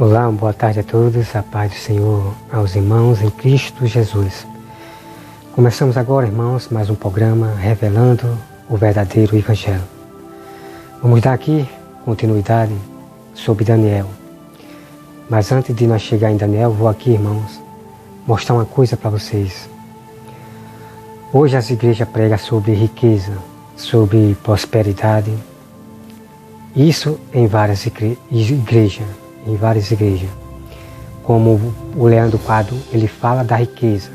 Olá, boa tarde a todos, a paz do Senhor aos irmãos em Cristo Jesus. Começamos agora, irmãos, mais um programa revelando o verdadeiro Evangelho. Vamos dar aqui continuidade sobre Daniel. Mas antes de nós chegar em Daniel, vou aqui, irmãos, mostrar uma coisa para vocês. Hoje as igrejas pregam sobre riqueza, sobre prosperidade. Isso em várias igrejas. Como o Leandro Quadro, ele fala da riqueza,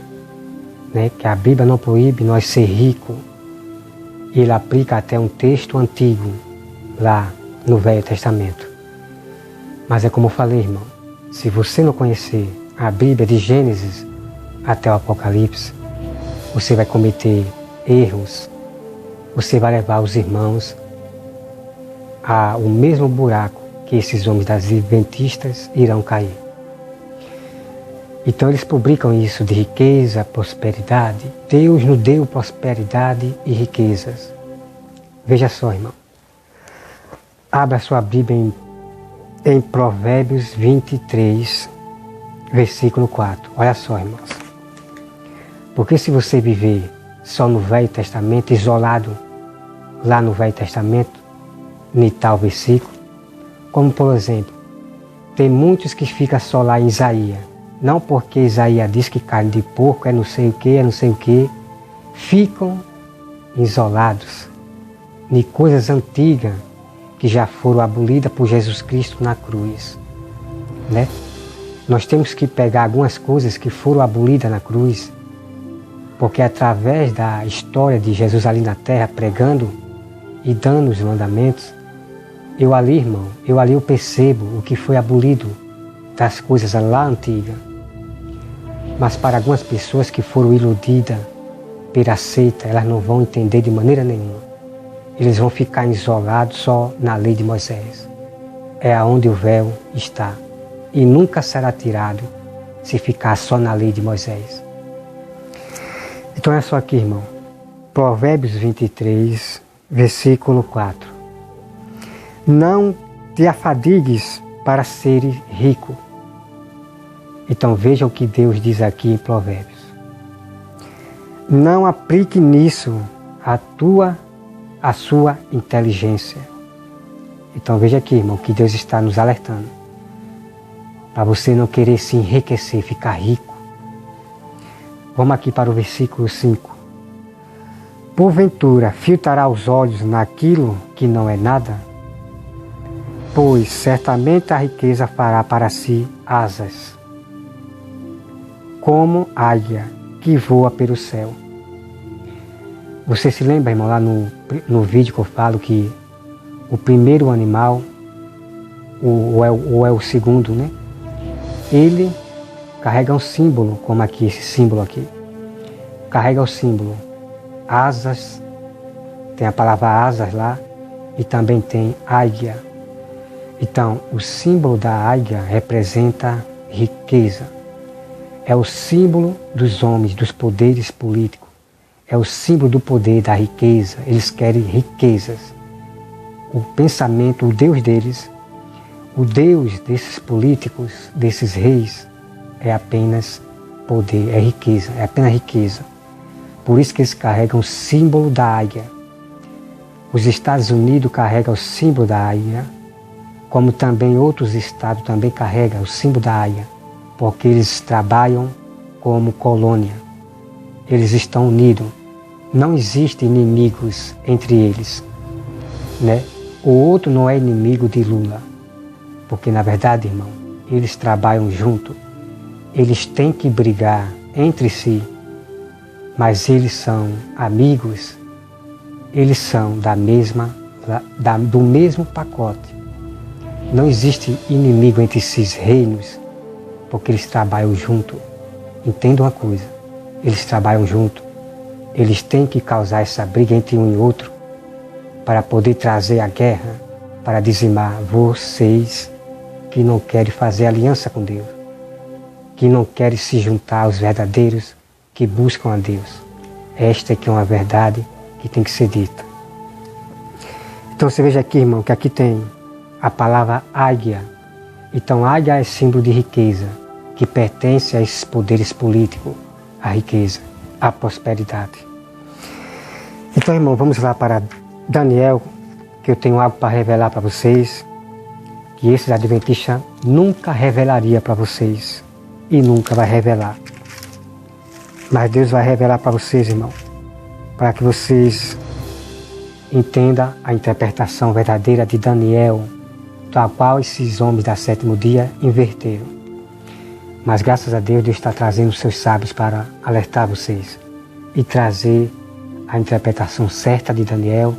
né? Que a Bíblia não proíbe nós ser ricos. Ele aplica até um texto antigo, lá no Velho Testamento. Mas é como eu falei, irmão, se você não conhecer a Bíblia de Gênesis até o Apocalipse, você vai cometer erros, você vai levar os irmãos ao mesmo buraco que esses homens das adventistas irão cair. Então eles publicam isso de riqueza, prosperidade. Deus nos deu prosperidade e riquezas. Veja só, irmão. Abra sua Bíblia em Provérbios 23, versículo 4. Olha só, irmãos. Porque se você viver só no Velho Testamento, isolado lá no Velho Testamento, em tal versículo, como por exemplo, tem muitos que ficam só lá em Isaías, não porque Isaías diz que carne de porco é não sei o que, ficam isolados em coisas antigas que já foram abolidas por Jesus Cristo na cruz, né? Nós temos que pegar algumas coisas que foram abolidas na cruz, porque através da história de Jesus ali na terra pregando e dando os mandamentos, eu ali, irmão, eu percebo o que foi abolido das coisas lá antigas. Mas para algumas pessoas que foram iludidas pela seita, elas não vão entender de maneira nenhuma. Eles vão ficar isolados só na lei de Moisés. É aonde o véu está. E nunca será tirado se ficar só na lei de Moisés. Então é só aqui, irmão. Provérbios 23, versículo 4. Não te afadigues para ser rico. Então veja o que Deus diz aqui em Provérbios. Não aplique nisso a sua inteligência. Então veja aqui, irmão, que Deus está nos alertando. Para você não querer se enriquecer, ficar rico. Vamos aqui para o versículo 5. Porventura, filtrará os olhos naquilo que não é nada? Pois certamente a riqueza fará para si asas, como águia que voa pelo céu. Você se lembra, irmão, lá no vídeo que eu falo que o primeiro animal, ou é o segundo, né? Ele carrega um símbolo, como aqui, esse símbolo aqui. Carrega o símbolo asas, tem a palavra asas lá, e também tem águia. Então, o símbolo da águia representa riqueza. É o símbolo dos homens, dos poderes políticos. É o símbolo do poder, da riqueza. Eles querem riquezas. O pensamento, o Deus deles, o Deus desses políticos, desses reis, é apenas poder, é riqueza, é apenas riqueza. Por isso que eles carregam o símbolo da águia. Os Estados Unidos carregam o símbolo da águia, como também outros estados também carregam o símbolo da águia, porque eles trabalham como colônia. Eles estão unidos. Não existem inimigos entre eles, né? O outro não é inimigo de Lula, porque na verdade, irmão, eles trabalham junto. Eles têm que brigar entre si, mas eles são amigos. Eles são do mesmo pacote. Não existe inimigo entre esses reinos, porque eles trabalham junto. Entenda uma coisa, eles trabalham junto. Eles têm que causar essa briga entre um e outro para poder trazer a guerra, para dizimar vocês que não querem fazer aliança com Deus, que não querem se juntar aos verdadeiros que buscam a Deus. Esta é que é uma verdade que tem que ser dita. Então você veja aqui, irmão, que aqui tem a palavra águia. Então, águia é símbolo de riqueza, que pertence a esses poderes políticos, a riqueza, a prosperidade. Então, irmão, vamos lá para Daniel, que eu tenho algo para revelar para vocês, que esses adventistas nunca revelaria para vocês e nunca vai revelar. Mas Deus vai revelar para vocês, irmão, para que vocês entendam a interpretação verdadeira de Daniel, tal qual esses homens da sétimo dia inverteram. Mas graças a Deus, Deus está trazendo os seus sábios para alertar vocês e trazer a interpretação certa de Daniel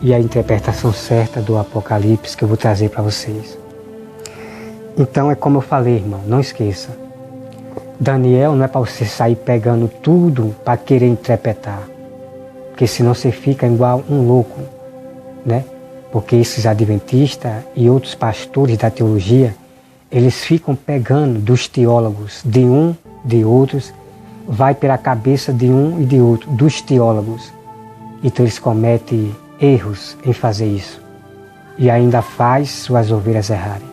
e a interpretação certa do Apocalipse que eu vou trazer para vocês. Então é como eu falei, irmão, não esqueça. Daniel não é para você sair pegando tudo para querer interpretar, porque senão você fica igual um louco, né? Porque esses adventistas e outros pastores da teologia, eles ficam pegando dos teólogos, de um, de outros, vai pela cabeça de um e de outro, dos teólogos. Então eles cometem erros em fazer isso e ainda faz suas ovelhas errarem.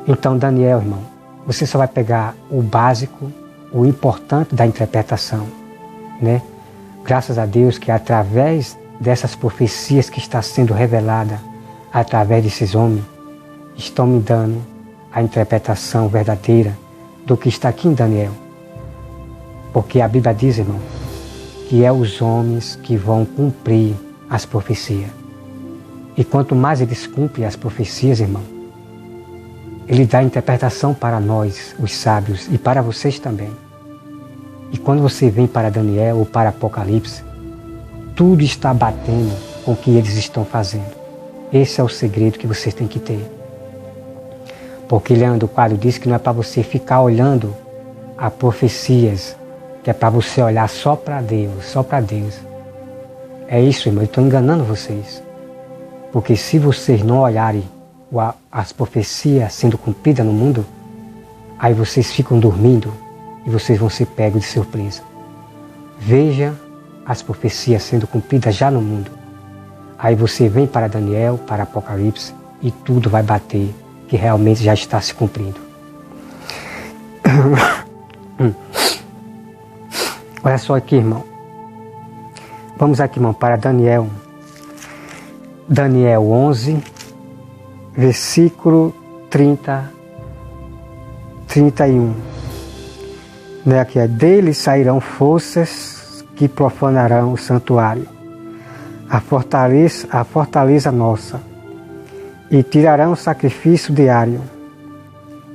Então, Daniel, irmão, você só vai pegar o básico, o importante da interpretação, né? Graças a Deus que através dessas profecias que está sendo revelada através desses homens, estão me dando a interpretação verdadeira do que está aqui em Daniel. Porque a Bíblia diz, irmão, que é os homens que vão cumprir as profecias. E quanto mais eles cumprem as profecias, irmão, ele dá interpretação para nós, os sábios, e para vocês também. E quando você vem para Daniel ou para Apocalipse, tudo está batendo com o que eles estão fazendo. Esse é o segredo que vocês têm que ter. Porque Leandro Quadro disse que não é para você ficar olhando a profecias, que é para você olhar só para Deus, só para Deus. É isso, irmão, eu estou enganando vocês. Porque se vocês não olharem as profecias sendo cumpridas no mundo, aí vocês ficam dormindo e vocês vão ser pegos de surpresa. Veja as profecias sendo cumpridas já no mundo. Aí você vem para Daniel, para Apocalipse, e tudo vai bater, que realmente já está se cumprindo. Olha só aqui, irmão. Vamos aqui, irmão, para Daniel. Daniel 11, versículo 31. Né, aqui é: dele sairão forças que profanarão o santuário, a fortaleza nossa, e tirarão o sacrifício diário,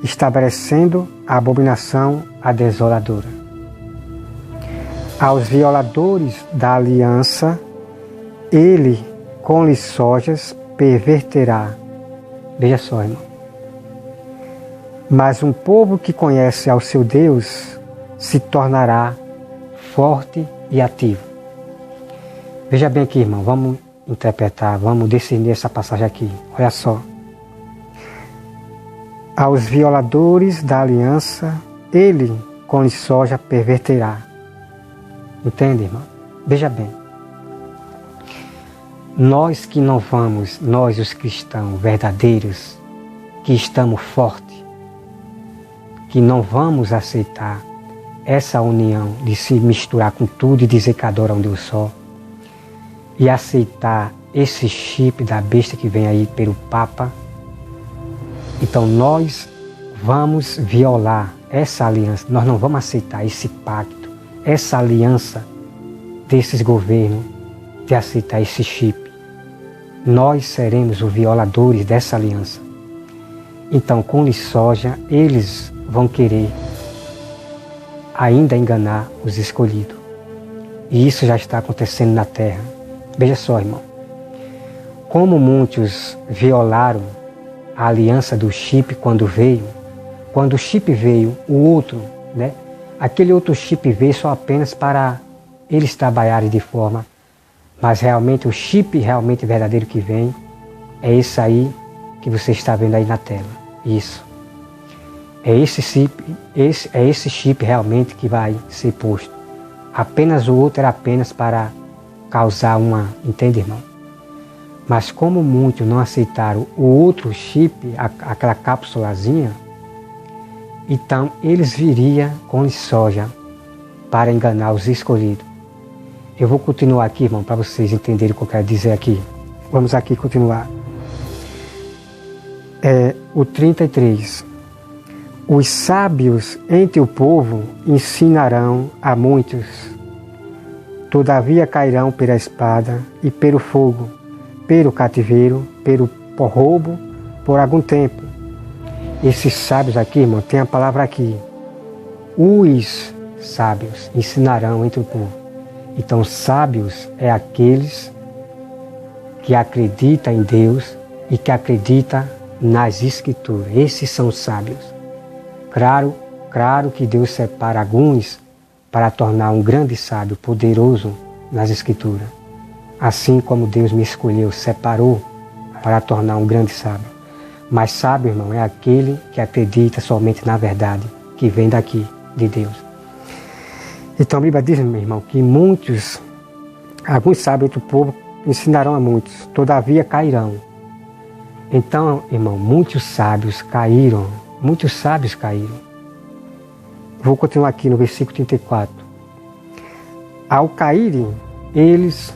estabelecendo a abominação a desoladora. Aos violadores da aliança, ele com lisonjas perverterá. Veja só, irmão. Mas um povo que conhece ao seu Deus se tornará forte e ativo. Veja bem aqui, irmão, vamos interpretar, vamos discernir essa passagem aqui. Olha só. Aos violadores da aliança, ele com lisonja perverterá. Entende, irmão? Veja bem. Nós que não vamos, nós os cristãos verdadeiros, que estamos fortes, que não vamos aceitar essa união de se misturar com tudo e dizer que adora um Deus só, e aceitar esse chip da besta que vem aí pelo Papa, então nós vamos violar essa aliança, nós não vamos aceitar esse pacto, essa aliança desses governos de aceitar esse chip. Nós seremos os violadores dessa aliança. Então, com lisonja, eles vão querer ainda enganar os escolhidos. E isso já está acontecendo na terra. Veja só, irmão. Como muitos violaram a aliança do chip quando veio, quando o chip veio, o outro, né? Aquele outro chip veio só apenas para eles trabalharem de forma, mas realmente o chip realmente verdadeiro que vem é esse aí que você está vendo aí na tela. Isso. É esse chip realmente que vai ser posto. Apenas o outro era apenas para causar uma... Entende, irmão? Mas como muitos não aceitaram o outro chip, aquela cápsulazinha, então eles viriam com soja para enganar os escolhidos. Eu vou continuar aqui, irmão, para vocês entenderem o que eu quero dizer aqui. Vamos aqui continuar. O 33. Os sábios entre o povo ensinarão a muitos. Todavia cairão pela espada e pelo fogo, pelo cativeiro, pelo roubo, por algum tempo. Esses sábios aqui, irmão, tem a palavra aqui. Os sábios ensinarão entre o povo. Então, sábios é aqueles que acreditam em Deus e que acreditam nas Escrituras. Esses são os sábios. Claro que Deus separa alguns para tornar um grande sábio, poderoso nas Escrituras. Assim como Deus me escolheu, separou para tornar um grande sábio. Mas sábio, irmão, é aquele que acredita somente na verdade, que vem daqui, de Deus. Então a Bíblia diz, meu irmão, que alguns sábios do povo ensinarão a muitos, todavia cairão. Então, irmão, muitos sábios caíram. Vou continuar aqui no versículo 34. Ao caírem, eles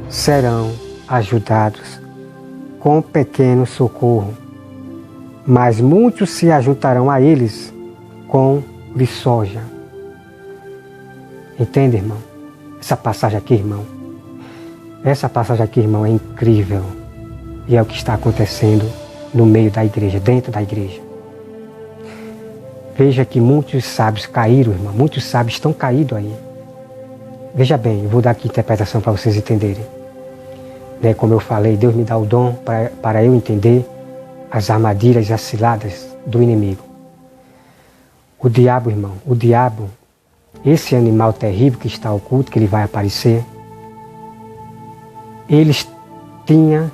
serão ajudados com pequeno socorro, mas muitos se ajuntarão a eles com lisonja. Entende, irmão? Essa passagem aqui, irmão, é incrível. E é o que está acontecendo no meio da igreja, dentro da igreja. Veja que muitos sábios caíram, irmão. Muitos sábios estão caídos aí. Veja bem, eu vou dar aqui interpretação para vocês entenderem. Como eu falei, Deus me dá o dom para eu entender as armadilhas e as ciladas do inimigo. O diabo, irmão, esse animal terrível que está oculto, que ele vai aparecer, eles tinham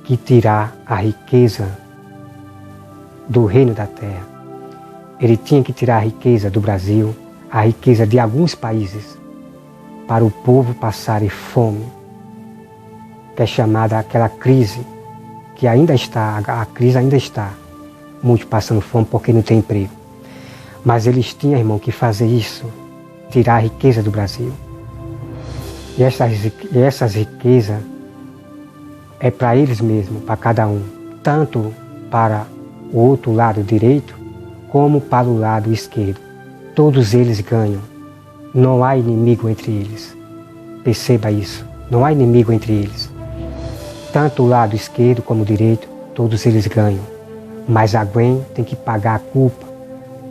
que tirar a riqueza do reino da terra. Ele tinha que tirar a riqueza do Brasil, a riqueza de alguns países, para o povo passar fome, que é chamada aquela crise, que ainda está, a crise ainda está, muitos passando fome porque não tem emprego. Mas eles tinham, irmão, que fazer isso, tirar a riqueza do Brasil. E essas riquezas é para eles mesmos, para cada um, tanto para o outro lado direito, como para o lado esquerdo. Todos eles ganham. Não há inimigo entre eles. Perceba isso. Não há inimigo entre eles. Tanto o lado esquerdo como o direito, todos eles ganham. Mas alguém tem que pagar a culpa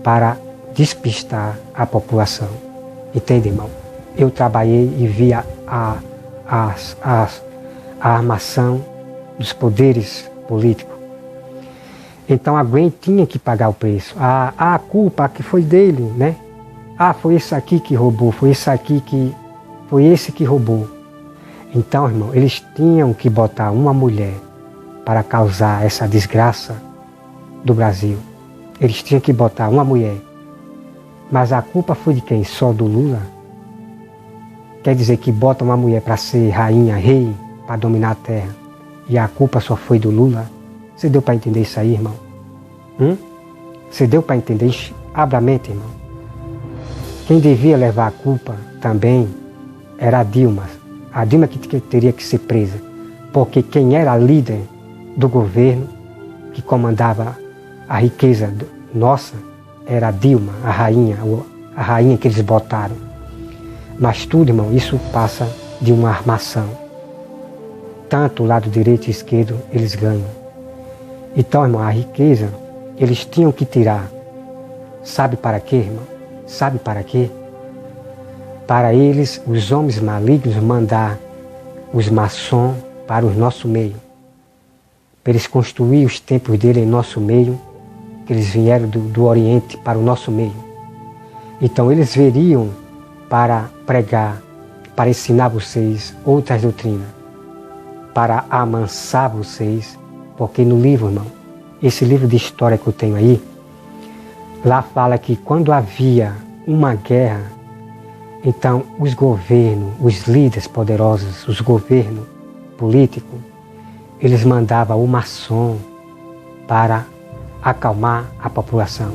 para despistar a população. Entende, irmão? Eu trabalhei e vi a armação dos poderes políticos. Então alguém tinha que pagar o preço. A culpa que foi dele, né? Foi esse aqui que roubou, foi esse que roubou. Então, irmão, eles tinham que botar uma mulher para causar essa desgraça do Brasil. Eles tinham que botar uma mulher. Mas a culpa foi de quem? Só do Lula? Quer dizer que bota uma mulher para ser rainha, rei, para dominar a terra. E a culpa só foi do Lula? Você deu para entender isso aí, irmão? Você deu para entender? Abra a mente, irmão. Quem devia levar a culpa também era a Dilma. A Dilma que teria que ser presa. Porque quem era líder do governo, que comandava a riqueza nossa, era a Dilma, a rainha que eles botaram. Mas tudo, irmão, isso passa de uma armação. Tanto o lado direito e esquerdo, eles ganham. Então, irmão, a riqueza, eles tinham que tirar. Sabe para quê, irmão? Sabe para quê? Para eles, os homens malignos, mandar os maçons para o nosso meio. Para eles construir os templos dele em nosso meio, que eles vieram do Oriente para o nosso meio. Então eles veriam para pregar, para ensinar vocês outras doutrinas, para amansar vocês, porque no livro, irmão, esse livro de história que eu tenho aí, lá fala que quando havia uma guerra, então os governos, os líderes poderosos, os governos, político, eles mandavam o maçom para acalmar a população.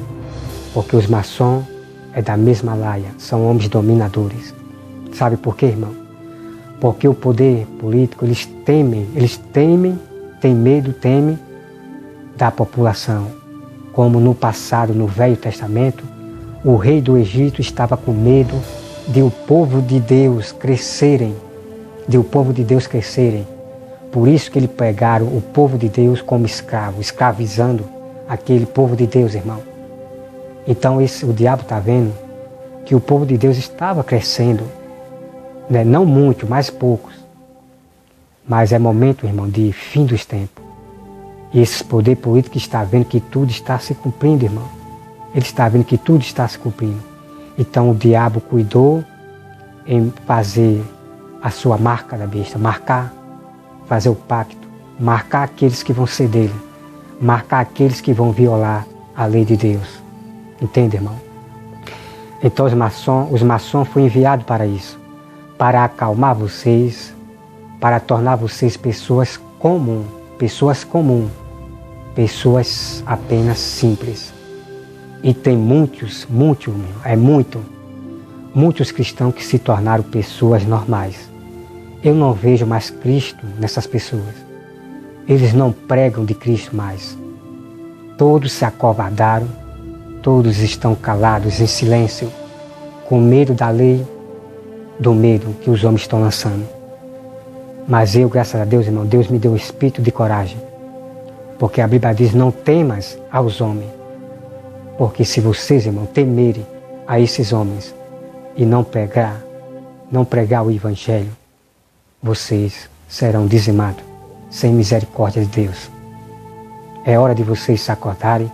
Porque os maçons é da mesma laia, são homens dominadores. Sabe por quê, irmão? Porque o poder político, eles temem, têm medo, temem da população. Como no passado, no Velho Testamento, o rei do Egito estava com medo de o povo de Deus crescerem, Por isso que eles pegaram o povo de Deus como escravo, escravizando aquele povo de Deus, irmão. Então o diabo está vendo que o povo de Deus estava crescendo, né? Não muito, mas poucos. Mas é momento, irmão, de fim dos tempos. E esse poder político está vendo que tudo está se cumprindo, irmão. Ele está vendo que tudo está se cumprindo. Então o diabo cuidou em fazer a sua marca da besta, marcar, fazer o pacto, marcar aqueles que vão ser dele, marcar aqueles que vão violar a lei de Deus. Entende, irmão? Então os maçons foram enviados para isso, para acalmar vocês, para tornar vocês pessoas comuns, pessoas apenas simples. E tem muitos cristãos que se tornaram pessoas normais. Eu não vejo mais Cristo nessas pessoas. Eles não pregam de Cristo mais. Todos se acovardaram, todos estão calados, em silêncio, com medo da lei, do medo que os homens estão lançando. Mas eu, graças a Deus, irmão, Deus me deu um espírito de coragem. Porque a Bíblia diz, não temas aos homens. Porque se vocês, irmão, temerem a esses homens e não pregar o Evangelho, vocês serão dizimados sem misericórdia de Deus. É hora de vocês se acordarem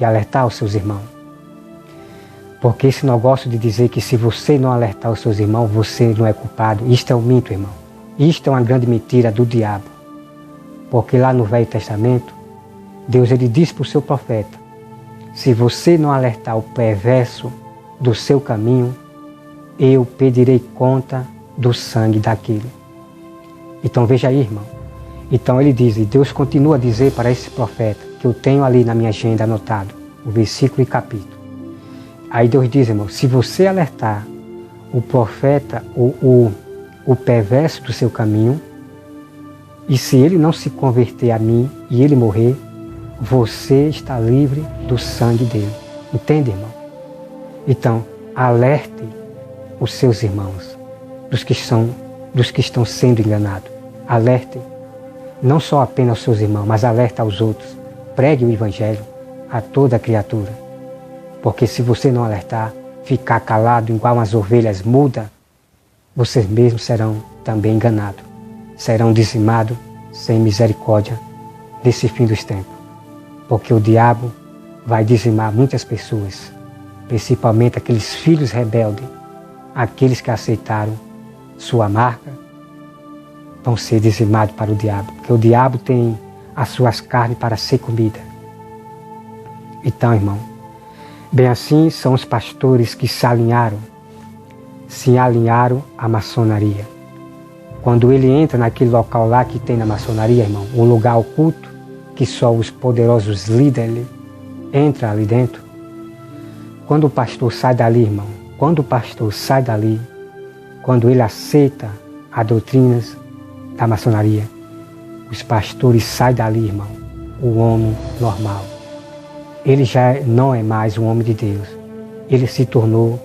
e alertar os seus irmãos. Porque esse negócio de dizer que se você não alertar os seus irmãos, você não é culpado, isto é um mito, irmão. Isto é uma grande mentira do diabo. Porque lá no Velho Testamento, Deus ele diz para o seu profeta, se você não alertar o perverso do seu caminho, eu pedirei conta do sangue daquele. Então veja aí, irmão. Então ele diz, e Deus continua a dizer para esse profeta, que eu tenho ali na minha agenda anotado, o versículo e capítulo. Aí Deus diz, irmão, se você alertar o profeta, o perverso do seu caminho, e se ele não se converter a mim e ele morrer, você está livre do sangue dele. Entende, irmão? Então, alerte os seus irmãos, dos que estão sendo enganados. Alertem, não só apenas os seus irmãos, mas alerta aos outros. Pregue o Evangelho a toda criatura. Porque se você não alertar, ficar calado igual umas ovelhas mudas, vocês mesmos serão também enganados. Serão dizimados sem misericórdia nesse fim dos tempos. Porque o diabo vai dizimar muitas pessoas, principalmente aqueles filhos rebeldes, aqueles que aceitaram sua marca, vão ser dizimados para o diabo. Porque o diabo tem as suas carnes para ser comida. Então, irmão, bem assim são os pastores que se alinharam à maçonaria. Quando ele entra naquele local lá que tem na maçonaria, irmão, um lugar oculto, que só os poderosos líderes entram ali dentro. Quando o pastor sai dali, irmão, quando ele aceita as doutrinas da maçonaria, os pastores saem dali, irmão, o homem normal. Ele já não é mais um homem de Deus. Ele se tornou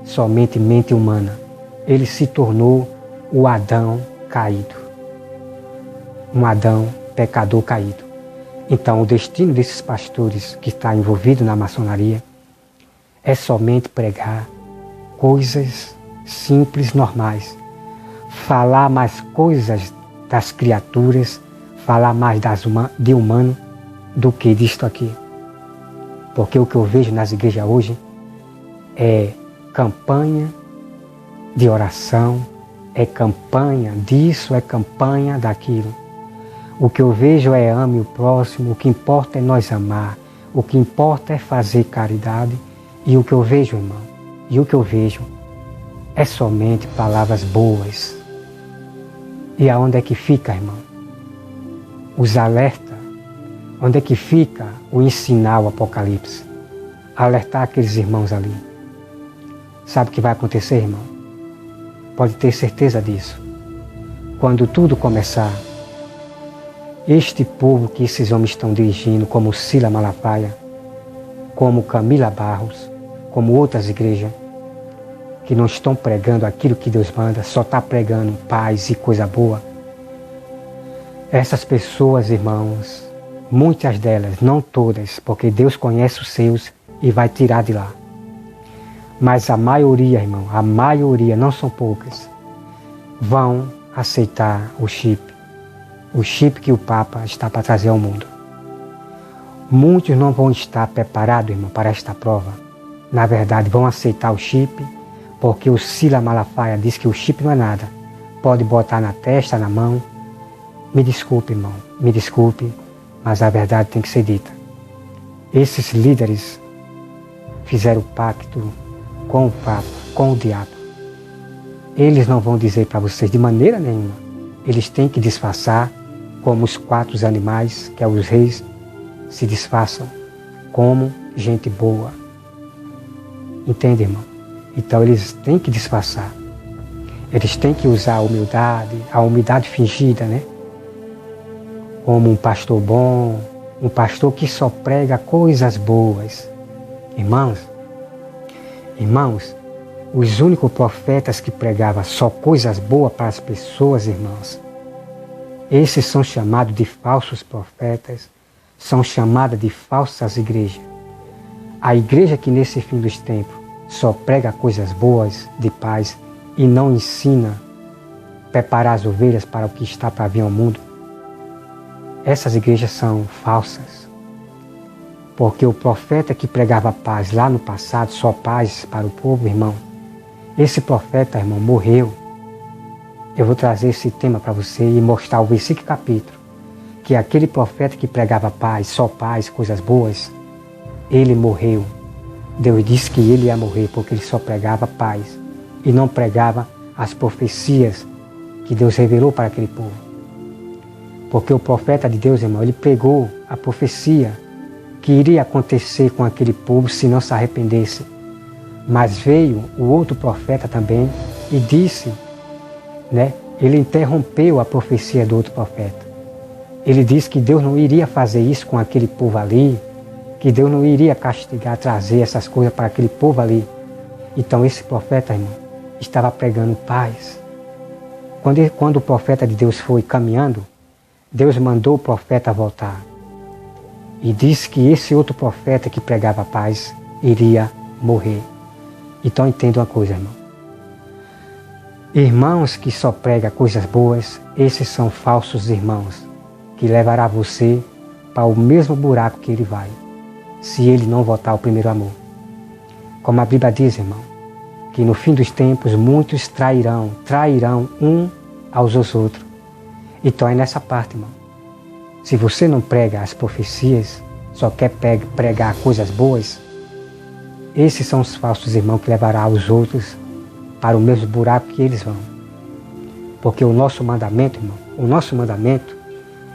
somente mente humana. Ele se tornou o Adão caído. Um Adão pecador caído. Então o destino desses pastores que está envolvido na maçonaria é somente pregar coisas simples, normais. Falar mais coisas das criaturas, falar mais de humano do que disto aqui. Porque o que eu vejo nas igrejas hoje é campanha de oração, é campanha disso, é campanha daquilo. O que eu vejo é ame o próximo, o que importa é nós amar, o que importa é fazer caridade. E o que eu vejo, irmão, é somente palavras boas. E aonde é que fica, irmão? Os alerta. Onde é que fica o ensinar o Apocalipse? Alertar aqueles irmãos ali. Sabe o que vai acontecer, irmão? Pode ter certeza disso. Quando tudo começar, este povo que esses homens estão dirigindo, como Silas Malafaia, como Camila Barros, como outras igrejas, que não estão pregando aquilo que Deus manda, só está pregando paz e coisa boa. Essas pessoas, irmãos, muitas delas, não todas, porque Deus conhece os seus e vai tirar de lá. Mas a maioria, irmão, a maioria, não são poucas, vão aceitar o chip que o Papa está para trazer ao mundo. Muitos não vão estar preparados, irmão, para esta prova. Na verdade, vão aceitar o chip, porque o Silas Malafaia diz que o chip não é nada. Pode botar na testa, na mão. Me desculpe, irmão, me desculpe, mas a verdade tem que ser dita. Esses líderes fizeram pacto com o Papa, com o diabo. Eles não vão dizer para vocês de maneira nenhuma. Eles têm que disfarçar como os 4 animais, que é os reis, se disfarçam como gente boa. Entende, irmão? Então eles têm que disfarçar. Eles têm que usar a humildade fingida, né? Como um pastor bom, um pastor que só prega coisas boas. Irmãos, os únicos profetas que pregavam só coisas boas para as pessoas, irmãos, esses são chamados de falsos profetas, são chamadas de falsas igrejas. A igreja que nesse fim dos tempos só prega coisas boas, de paz, e não ensina a preparar as ovelhas para o que está para vir ao mundo, essas igrejas são falsas. Porque o profeta que pregava paz lá no passado, só paz para o povo, irmão, esse profeta, irmão, morreu. Eu vou trazer esse tema para você e mostrar o versículo e capítulo, que aquele profeta que pregava paz, só paz, coisas boas, ele morreu. Deus disse que ele ia morrer porque ele só pregava paz e não pregava as profecias que Deus revelou para aquele povo. Porque o profeta de Deus, irmão, ele pregou a profecia que iria acontecer com aquele povo se não se arrependesse. Mas veio o outro profeta também e disse, né? Ele interrompeu a profecia do outro profeta. Ele disse que Deus não iria fazer isso com aquele povo ali, que Deus não iria castigar, trazer essas coisas para aquele povo ali. Então esse profeta, irmão, estava pregando paz. Quando o profeta de Deus foi caminhando, Deus mandou o profeta voltar. E disse que esse outro profeta que pregava paz iria morrer. Então entenda uma coisa, irmão. Irmãos que só pregam coisas boas, esses são falsos irmãos, que levará você para o mesmo buraco que ele vai, se ele não voltar ao primeiro amor. Como a Bíblia diz, irmão, que no fim dos tempos muitos trairão um aos outros. Então é nessa parte, irmão. Se você não prega as profecias, só quer pregar coisas boas, esses são os falsos irmãos que levarão os outros para o mesmo buraco que eles vão. Porque o nosso mandamento, irmão, o nosso mandamento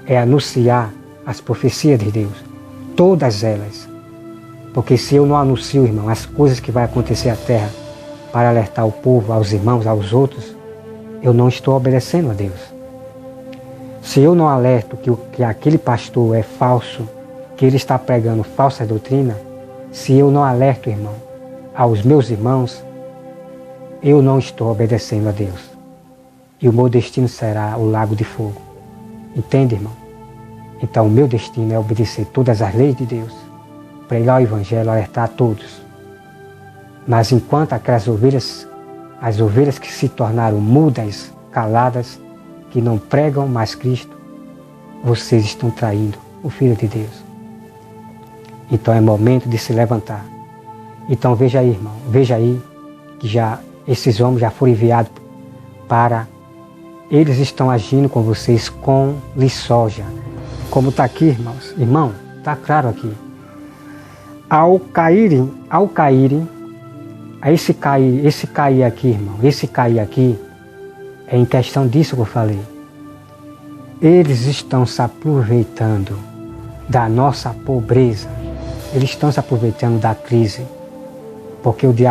é anunciar as profecias de Deus, todas elas. Porque se eu não anuncio, irmão, as coisas que vai acontecer à terra para alertar o povo, aos irmãos, aos outros, eu não estou obedecendo a Deus. Se eu não alerto que aquele pastor é falso, que ele está pregando falsa doutrina, se eu não alerto, irmão, aos meus irmãos, eu não estou obedecendo a Deus. E o meu destino será o lago de fogo. Entende, irmão? Então o meu destino é obedecer todas as leis de Deus, pregar o Evangelho, alertar a todos. Mas enquanto aquelas ovelhas, as ovelhas que se tornaram mudas, caladas, que não pregam mais Cristo, vocês estão traindo o Filho de Deus. Então é momento de se levantar. Então veja aí, irmão, veja aí que esses homens já foram enviados para... Eles estão agindo com vocês com lisonja. Como está aqui, irmãos. Irmão, está claro aqui. Ao caírem, esse cair aqui, irmão, esse cair aqui, é em questão disso que eu falei. Eles estão se aproveitando da nossa pobreza. Eles estão se aproveitando da crise. Porque o diabo